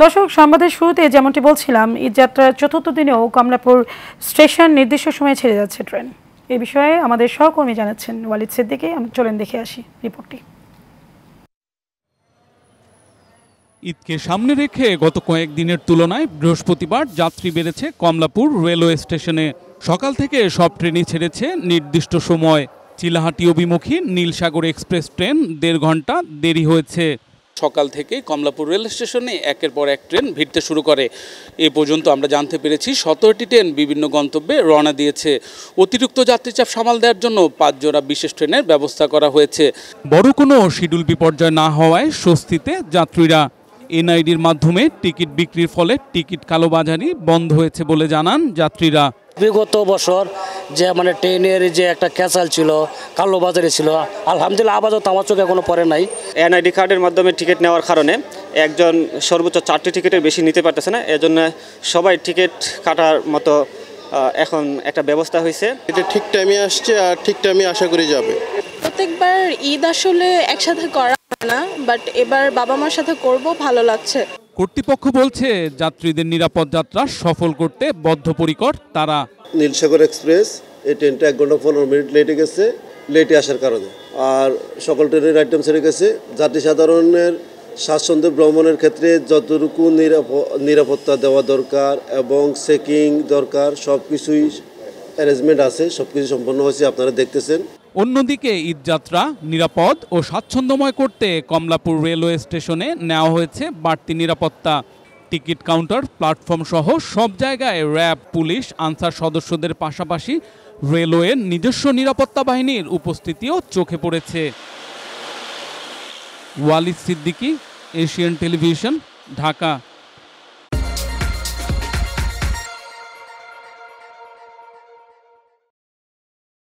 দর্শক, সংবাদের শুরুতে যেমনটি বলছিলাম, ঈদযাত্রার চতুর্থ দিনেও কমলাপুর স্টেশন নির্দিষ্ট সময়ে ছেড়ে যাচ্ছে ট্রেন। এ বিষয়ে আমাদের সহকর্মী জানাচ্ছেন ওয়ালিদ সিদ্দিকী। চলেন দেখে আসি রিপোর্টটি। ঈদকে সামনে রেখে গত কয়েকদিনের তুলনায় বৃহস্পতিবার যাত্রী বেড়েছে কমলাপুর রেলওয়ে স্টেশনে। সকাল থেকে সব ট্রেনই ছেড়েছে নির্দিষ্ট সময়। চিলাহাটি অভিমুখী নীলসাগর এক্সপ্রেস ট্রেন 1.5 ঘন্টা দেরি হয়েছে। সকাল থেকে কমলাপুর রেল স্টেশনে একের পর এক ট্রেন ভিড়তে শুরু করে। এ পর্যন্ত আমরা জানতে পেরেছি 17টি ট্রেন বিভিন্ন গন্তব্যে রওনা দিয়েছে। অতিরিক্ত যাত্রীচাপ সামাল দেওয়ার জন্য 5 জোড়া বিশেষ ট্রেনের ব্যবস্থা করা হয়েছে। বড় কোনো শিডিউল বিপর্যয় না হওয়ায় স্বস্তিতে যাত্রীরা। এনআইডির মাধ্যমে টিকিট বিক্রির ফলে টিকিট কালোবাজারি বন্ধ হয়েছে বলে জানান যাত্রীরা। বিগত বছর যে ট্রেনের যে একটা ক্যাচাল ছিল, কালোবাজারি ছিল, আলহামদুলিল্লাহ আপাতত আমার চোখে এখনো পড়ে নাই। এনআইডি কার্ডের মাধ্যমে টিকিট নেওয়ার কারণে একজন সর্বোচ্চ 4টি টিকিটের বেশি নিতে পারতেছে না। এজন্য সবাই টিকিট কাটার মতো এখন একটা ব্যবস্থা হয়েছে। এটা ঠিক টাইমে আসছে আর ঠিক টাইমে আশা করি যাবে। প্রত্যেকবার ঈদ আসলে একসাথে করা হয় না, বাট এবার বাবা মার সাথে করব, ভালো লাগছে। কর্তৃপক্ষ বলছে যাত্রীদের নিরাপদ যাত্রা সফল করতে বদ্ধপরিকর তারা। নীলসাগর এক্সপ্রেস এই ট্রেনটা 1 ঘন্টা 15 মিনিট লেটে গেছে, লেটে আসার কারণে। আর সকল ট্রেনের আইটেম ছেড়ে গেছে। যাত্রী সাধারণের স্বাচ্ছন্দ্যে ভ্রমণের ক্ষেত্রে যতটুকু নিরাপত্তা দেওয়া দরকার এবং চেকিং দরকার সব কিছুই অ্যারেঞ্জমেন্ট আছে, সব কিছু সম্পন্ন হয়েছে, আপনারা দেখতেছেন। অন্যদিকে ঈদযাত্রা নিরাপদ ও স্বাচ্ছন্দ্যময় করতে কমলাপুর রেলওয়ে স্টেশনে নেওয়া হয়েছে বাড়তি নিরাপত্তা। টিকিট কাউন্টার, প্ল্যাটফর্ম সহ সব জায়গায় র্যাব, পুলিশ, আনসার সদস্যদের পাশাপাশি রেলওয়ের নিজস্ব নিরাপত্তা বাহিনীর উপস্থিতিও চোখে পড়েছে। Walid Siddiqui, Asian television, Dhaka.